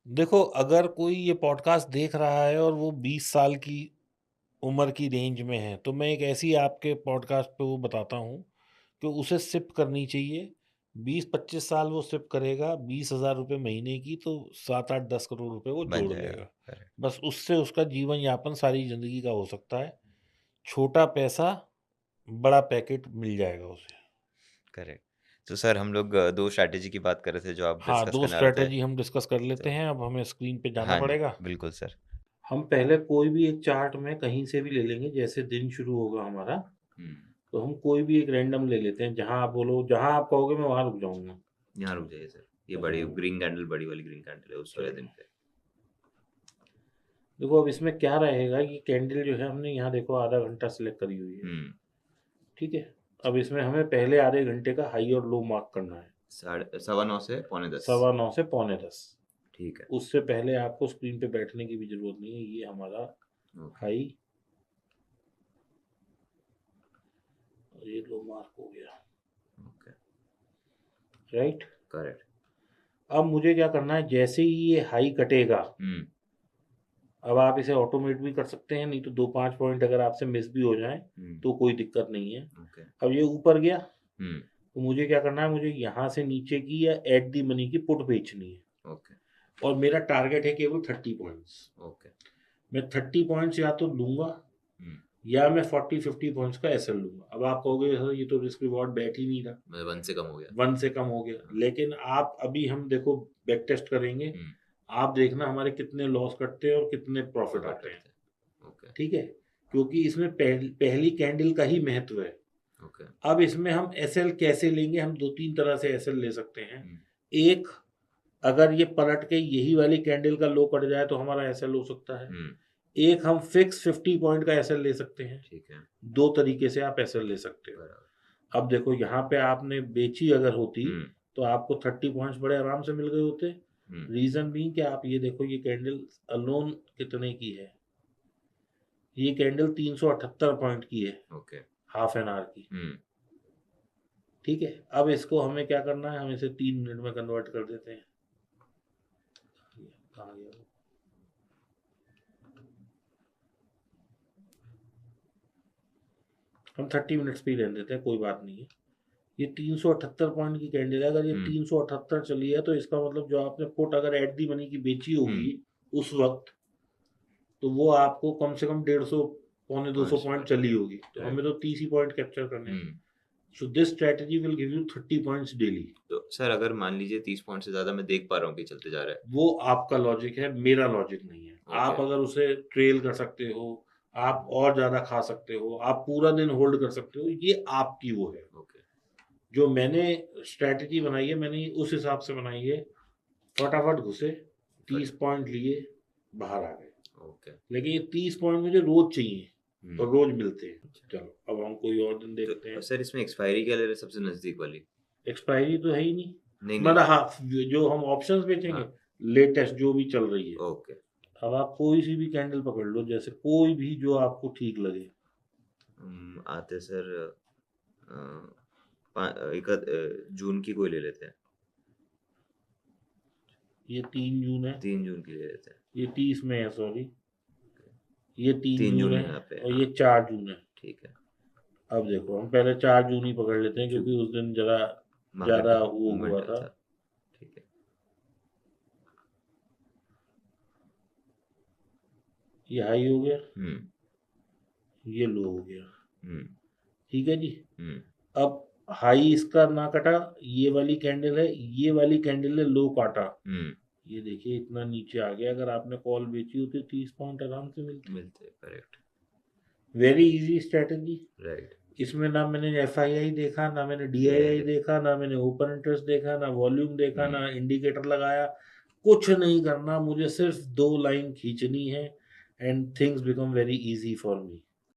देखो, अगर कोई ये पॉडकास्ट देख रहा है और वो 20 साल की उम्र की रेंज में है, तो मैं एक ऐसी आपके पॉडकास्ट पे वो बताता हूँ कि उसे सिप करनी चाहिए। 20-25 साल वो सिप करेगा, 20,000 रुपए महीने की, तो 7-8 10 करोड़ रुपए वो बन जोड़ जाएगा। लेगा। करेक्ट। बस उससे उसका जीवन यापन सारी ज़िंदगी का हो सकता है। छोटा पैसा, बड़ा पैकेट मिल जाएगा उसे। करेक्ट। तो सर हम लोग 2 स्ट्रैटेजी की बात कर रहे थे जो आप हाँ, डिस्कस 2 करने वाले थे। स्ट्रैटेजी हम डिस्कस कर लेते तो हैं, अब हमें स्क्रीन पे जाना हाँ जी, पड़ेगा। बिल्कुल सर। हम पहले कोई भी एक चार्ट में कहीं से भी ले लेंगे, जैसे दिन शुरू होगा हमारा, हुँ, तो हम कोई भी एक रैंडम ले लेते हैं, जहाँ आप बोलो, जहाँ आप कहोगे मैं वहाँ रुक जाऊँगा। यहाँ रुक जाइए सर। ये बड़ी ग्रीन कैंडल, बड़ी वाली ग्रीन कैंडल है उस वाले दिन चलो, पे। देखो अब इसमें क्या रहेगा कि कैंडल जो है हमने यहाँ देखो आधा घंटा सेलेक्ट करी हुई है, हुँ, ठीक है? अब इसमें हमें पहले आधे घंटे का हाई और लो मार्क करना है, साढ़े 9:15 से पौने 10। 9:15 से पौने 10। ठीक है। उससे पहले आपको स्क्रीन पे बैठने की भी ज़रूरत नहीं है, ये हमारा ओके, हाई और ये लो मार्क हो गया, ओके, राइट? करेक्ट। अब मुझे क्या करना है, जैसे ही ये हाई कटेगा, हुँ, अब आप इसे ऑटोमेट भी कर सकते हैं, नहीं तो 2-5 पॉइंट अगर आपसे मिस भी हो जाएँ, हुँ, तो कोई दिक्कत नहीं है। ओके, अब ये ऊपर गया, हुँ, तो मुझे क्या करना है, मुझे यहाँ से नीचे की या एट द मनी की पुट बेचनी है, ओके, और मेरा टारगेट है केवल 30 पॉइंट्स। ओके। मैं 30 पॉइंट्स या तो लूँगा, हुँ, या मैं 40-50 पॉइंट्स का एसएल लूँगा। अब आप कहोगे सर ये तो रिस्क रिवॉर्ड बैठ ही नहीं रहा, मतलब 1 से कम हो गया। 1 से कम हो गया। हाँ, लेकिन आप अभी हम देखो बैक टेस्ट करेंगे, हुँ, आप देखना हमारे कितने लॉस कटते हैं और कितने प्रॉफ़िट प्रॉफ़िट आते हैं, करते हैं। ओके, ठीक है? क्योंकि इसमें पहली कैंडल का ही महत्व है। ओके। अब इसमें हम एसएल कैसे लेंगे, हम 2-3 तरह से एसएल ले सकते हैं। हुँ, एक, अगर ये पलट के यही वाली कैंडल का लो कट जाए तो हमारा एसएल हो सकता है। हुँ, एक, हम फिक्स 50 पॉइंट का एसएल ले सकते हैं। ठीक है, 2 तरीके से आप एसएल ले सकते हो। बराबर। अब देखो यहाँ पे आपने बेची अगर होती, हुँ, तो आपको 30 पॉइंट्स बड़े आराम से मिल गए होते। हुँ, रीज़न बीइंग कि आप ये देखो ये कैंडल अलोन कितने की है? ये कैंडल 378 पॉइंट की है, ओके, हाफ एन आवर की, हुँ, ठीक है? अब इसको हमें क्या करना है, हम इसे 3 मिनट में कन्वर्ट कर देते हैं। ये कहाँ गया वो? हम 30 मिनट्स पे ही रहने देते हैं, कोई बात नहीं है। ये 378 पॉइंट की कैंडल है, अगर ये हुँ, 378 चली है, तो इसका मतलब जो आपने पुट अगर एट द मनी की बेची हुँ, होगी उस वक़्त, तो वो आपको कम से कम 150 पौने 200 5 पॉइंट मिनट, चली होगी। तो हमें राइट। तो 30 ही पॉइंट कैप्चर करने हैं। हुँ, so this strategy will give you 30 points daily. तो सर अगर मान लीजिए 30 पॉइंट से ज़्यादा मैं देख पा रहा हूँ कि चलते जा रहा है। वो आपका लॉजिक है, मेरा लॉजिक नहीं है। ओके, आप अगर उसे ट्रेल कर सकते हो, आप और ज़्यादा खा सकते हो, आप पूरा दिन होल्ड कर सकते हो, ये आपकी वो है। ओके, जो मैंने स्ट्रैटेजी बनाई है, मैंने उस हिसाब से बनाई है, फटाफट घुसे, 30 फट पॉइंट लिए, बाहर आ गए। ओके, लेकिन ये 30 पॉइंट मुझे रोज़ चाहिए, हुँ, और रोज़ मिलते हैं। अच्छा। चलो, अब हम कोई और दिन देखते तो हैं। सर इसमें एक्सपायरी क्या ले रहे हैं सबसे नज़दीक वाली? एक्सपायरी तो है ही नहीं। नहीं, नहीं। मतलब हाँ, जो हम ऑप्शंस हाँ, बेचेंगे, लेटेस्ट जो भी चल रही है। ओके। अब आप कोई सी भी कैंडल पकड़ लो, जैसे कोई भी जो आपको ठीक लगे। आते सर अ, जून की कोई ले लेते हैं। ये 3 जून है, 3 जून की ले लेते हैं। ये 30 में है, सॉरी। ये 3 3 जून जून है, यहाँ पे और हाँ, ये 4 जून है। ठीक है। अब देखो हम पहले 4 जून ही पकड़ लेते हैं, क्यों क्योंकि उस दिन जरा मार्केट ज़्यादा का वो हुआ मोमेंटम था। था। ठीक है। ये हाई हो गया, हुँ, ये लो हो गया, हुँ, ठीक है जी। हुँ, अब हाई इसका ना कटा, ये वाली कैंडल है, ये वाली कैंडल ने लो काटा। हुँ, ये देखिए इतना नीचे आ गया, अगर आपने कॉल बेची होती 30 पॉइंट आराम से मिलते। मिलते हैं, correct, very easy strategy. Right. इसमें ना मैंने एफआईआई देखा, ना मैंने डीआईआई डीआईआई देखा। देखा, ना मैंने ओपन इंटरेस्ट देखा, ना वॉल्यूम देखा, हुँ, ना इंडिकेटर लगाया। कुछ नहीं करना, मुझे सिर्फ 2 लाइन खींचनी है, and things become very easy for me.